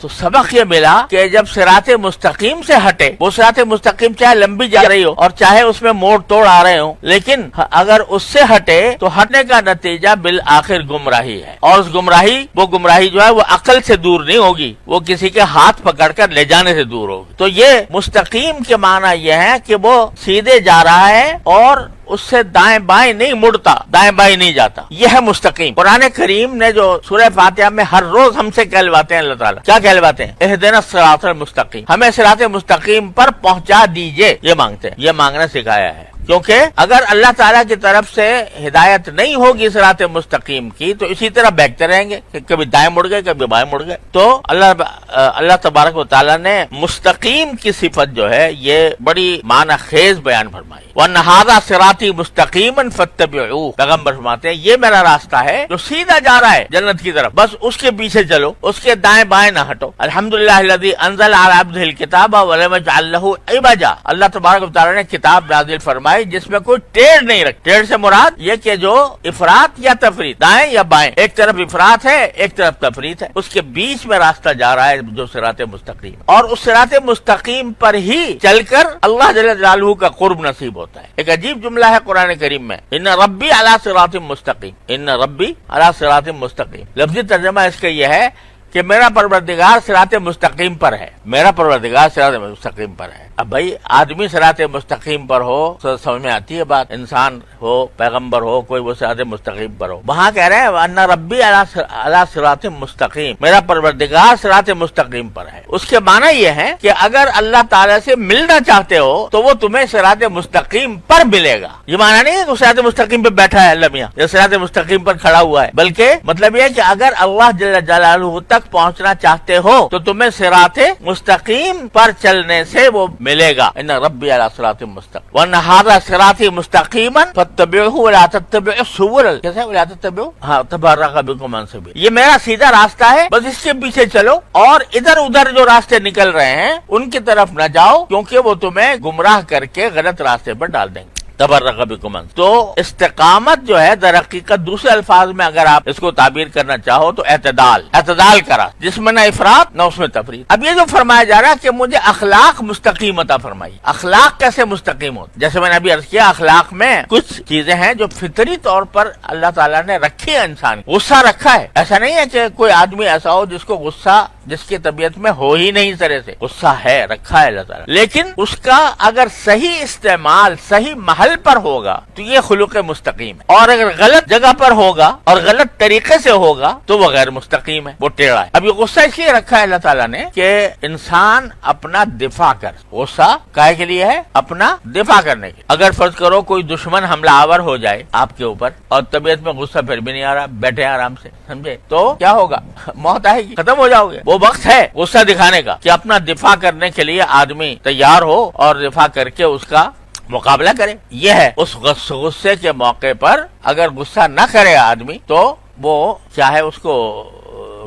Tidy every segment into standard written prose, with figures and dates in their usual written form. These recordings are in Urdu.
تو سبق یہ ملا کہ جب صراط مستقیم سے ہٹے، وہ صراط مستقیم چاہے لمبی جا رہی ہو اور چاہے اس میں موڑ توڑ آ رہے ہوں، لیکن اگر اس سے ہٹے تو ہٹنے کا نتیجہ بالآخر گمراہی ہے، اور اس گمراہی جو ہے وہ عقل سے دور نہیں ہوگی، وہ کسی کے ہاتھ پکڑ کر لے جانے سے دور ہوگی۔ تو یہ مستقیم کے معنی یہ ہے کہ وہ سیدھے جا رہا ہے اور اس سے دائیں بائیں نہیں مڑتا، دائیں بائیں نہیں جاتا، یہ ہے مستقیم۔ قرآن کریم نے جو سورہ فاتحہ میں ہر روز ہم سے کہلواتے ہیں اللہ تعالیٰ، کیا کہلواتے ہیں؟ اہدنا الصراط المستقیم، ہمیں صراط مستقیم پر پہنچا دیجئے، یہ مانگتے ہیں، یہ مانگنا سکھایا ہے۔ کیونکہ اگر اللہ تعالیٰ کی طرف سے ہدایت نہیں ہوگی صراط مستقیم کی تو اسی طرح بہکتے رہیں گے کہ کبھی دائیں مڑ گئے کبھی بائیں مڑ گئے۔ تو اللہ تبارک و تعالیٰ نے مستقیم کی صفت جو ہے یہ بڑی معنی خیز بیان فرمائی۔ وَأَنَّ هَذَا صِرَاطِي مُسْتَقِيمًا فَاتَّبِعُوهُ، پیغمبر فرماتے ہیں یہ میرا راستہ ہے جو سیدھا جا رہا ہے جنت کی طرف، بس اس کے پیچھے چلو، اس کے دائیں بائیں نہ ہٹو۔ الحمدللہ الذی انزل علی عبدہ الکتاب ولم یجعل لہ عوجا، اللہ تبارک و تعالیٰ نے کتاب نازل فرمائی جس میں کوئی ٹیڑھ نہیں رکھ۔ ٹیڑھ سے مراد یہ کہ جو افراط یا تفریط، دائیں یا بائیں، ایک طرف افراط ہے ایک طرف تفریط ہے، اس کے بیچ میں راستہ جا رہا ہے جو صراط مستقیم، اور اس صراط مستقیم پر ہی چل کر اللہ جل جلالہ کا قرب نصیب ہوتا ہے۔ ایک عجیب جملہ ہے قرآن کریم میں، ان ربی علی صراط مستقیم، ان ربی علی صراط مستقیم، لفظی ترجمہ اس کا یہ ہے کہ میرا پروردگار صراط مستقیم پر ہے، میرا پروردگار صراط مستقیم پر ہے۔ اب بھائی آدمی صراط مستقیم پر ہو تو سمجھ میں آتی ہے بات، انسان ہو پیغمبر ہو کوئی وہ صراط مستقیم پر ہو۔ وہاں کہہ رہے ہیں وَأَنَّ رَبِّي عَلَى صِرَاطٍ مستقیم، میرا پروردگار صراط مستقیم پر ہے۔ اس کے معنی یہ ہے کہ اگر اللہ تعالیٰ سے ملنا چاہتے ہو تو وہ تمہیں صراط مستقیم پر ملے گا۔ یہ معنی نہیں ہے کہ صراط مستقیم پہ بیٹھا ہے اللہ میاں یا صراط مستقیم پر کھڑا ہوا ہے، بلکہ مطلب یہ ہے کہ اگر اللہ جل جلالہ تک پہنچنا چاہتے ہو تو تمہیں صراط مستقیم پر چلنے سے وہ ملے گا۔ ان ربی علی صراط مستقیم وان ھذا صراطی مستقیما فاتبعوه ولا تتبعوا السبل، کیسے ولا تتبعوا تفرق بکم عن سبیل، یہ میرا سیدھا راستہ ہے بس اس کے پیچھے چلو، اور ادھر ادھر جو راستے نکل رہے ہیں ان کی طرف نہ جاؤ کیونکہ وہ تمہیں گمراہ کر کے غلط راستے پر ڈال دیں گے۔ تبرک بکم عن، تو استقامت جو ہے در حقیقت دوسرے الفاظ میں اگر آپ اس کو تعبیر کرنا چاہو تو اعتدال کرا، جس میں نہ افراط نہ اس میں تفریط۔ اب یہ جو فرمایا جا رہا ہے کہ مجھے اخلاق مستقیم عطا فرمائی، اخلاق کیسے مستقیم ہوتے؟ جیسے میں نے ابھی عرض کیا اخلاق میں کچھ چیزیں ہیں جو فطری طور پر اللہ تعالیٰ نے رکھی ہے، انسان غصہ رکھا ہے، ایسا نہیں ہے کہ کوئی آدمی ایسا ہو جس کو غصہ جس کی طبیعت میں ہو ہی نہیں، طرح سے غصہ ہے، رکھا ہے اللہ تعالیٰ، لیکن اس کا اگر صحیح استعمال صحیح محل پر ہوگا تو یہ خلق مستقیم ہے، اور اگر غلط جگہ پر ہوگا اور غلط طریقے سے ہوگا تو وہ غیر مستقیم ہے، وہ ٹیڑھا ہے۔ اب یہ غصہ اس لیے رکھا ہے اللہ تعالیٰ نے کہ انسان اپنا دفاع کر، غصہ کاہے کے لیے ہے؟ اپنا دفاع کرنے کے۔ اگر فرض کرو کوئی دشمن حملہ آور ہو جائے آپ کے اوپر اور طبیعت میں غصہ پھر بھی نہیں آ رہا، بیٹھے آرام سے، سمجھے، تو کیا ہوگا؟ موت آئے گی، ختم ہو جاؤ گے۔ وہ وقت ہے غصہ دکھانے کا کہ اپنا دفاع کرنے کے لیے آدمی تیار ہو اور دفاع کر کے اس کا مقابلہ کرے۔ یہ ہے اس غصے کے موقع پر اگر غصہ نہ کرے آدمی تو وہ چاہے اس کو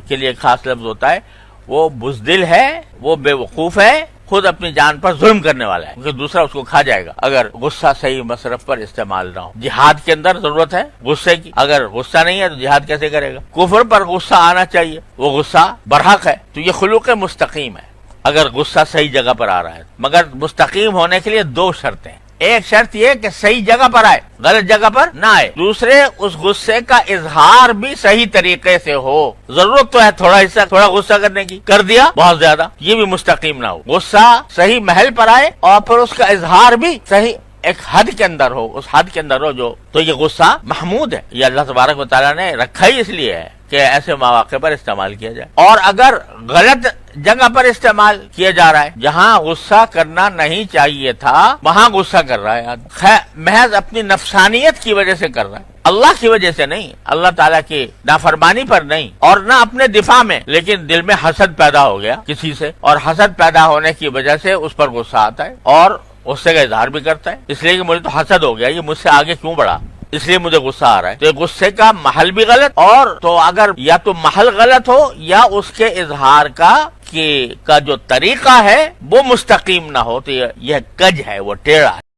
کے لیے خاص لفظ ہوتا ہے، وہ بزدل ہے، وہ بے وقوف ہے، خود اپنی جان پر ظلم کرنے والا ہے کیونکہ دوسرا اس کو کھا جائے گا اگر غصہ صحیح مصرف پر استعمال نہ ہو۔ جہاد کے اندر ضرورت ہے غصے کی، اگر غصہ نہیں ہے تو جہاد کیسے کرے گا؟ کفر پر غصہ آنا چاہیے، وہ غصہ برحق ہے، تو یہ خلوق مستقیم ہے اگر غصہ صحیح جگہ پر آ رہا ہے۔ مگر مستقیم ہونے کے لیے دو شرطیں، ایک شرط یہ کہ صحیح جگہ پر آئے، غلط جگہ پر نہ آئے، دوسرے اس غصے کا اظہار بھی صحیح طریقے سے ہو۔ ضرورت تو ہے تھوڑا حصہ تھوڑا غصہ کرنے کی، کر دیا بہت زیادہ، یہ بھی مستقیم نہ ہو۔ غصہ صحیح محل پر آئے اور پھر اس کا اظہار بھی صحیح ایک حد کے اندر ہو، اس حد کے اندر ہو جو، تو یہ غصہ محمود ہے، یہ اللہ تبارک و تعالیٰ نے رکھا ہی اس لیے ہے کہ ایسے مواقع پر استعمال کیا جائے۔ اور اگر غلط جگہ پر استعمال کیا جا رہا ہے، جہاں غصہ کرنا نہیں چاہیے تھا وہاں غصہ کر رہا ہے آدمی، محض اپنی نفسانیت کی وجہ سے کر رہا ہے، اللہ کی وجہ سے نہیں، اللہ تعالیٰ کی نافرمانی پر نہیں، اور نہ اپنے دفاع میں، لیکن دل میں حسد پیدا ہو گیا کسی سے، اور حسد پیدا ہونے کی وجہ سے اس پر غصہ آتا ہے اور غصے کا اظہار بھی کرتا ہے، اس لیے کہ مجھے تو حسد ہو گیا، یہ مجھ سے آگے کیوں بڑھا، اس لیے مجھے غصہ آ رہا ہے۔ تو یہ غصے کا محل بھی غلط، اور تو اگر یا تو محل غلط ہو یا اس کے اظہار کا جو طریقہ ہے وہ مستقیم نہ ہو تو یہ کج ہے، وہ ٹیڑھا ہے۔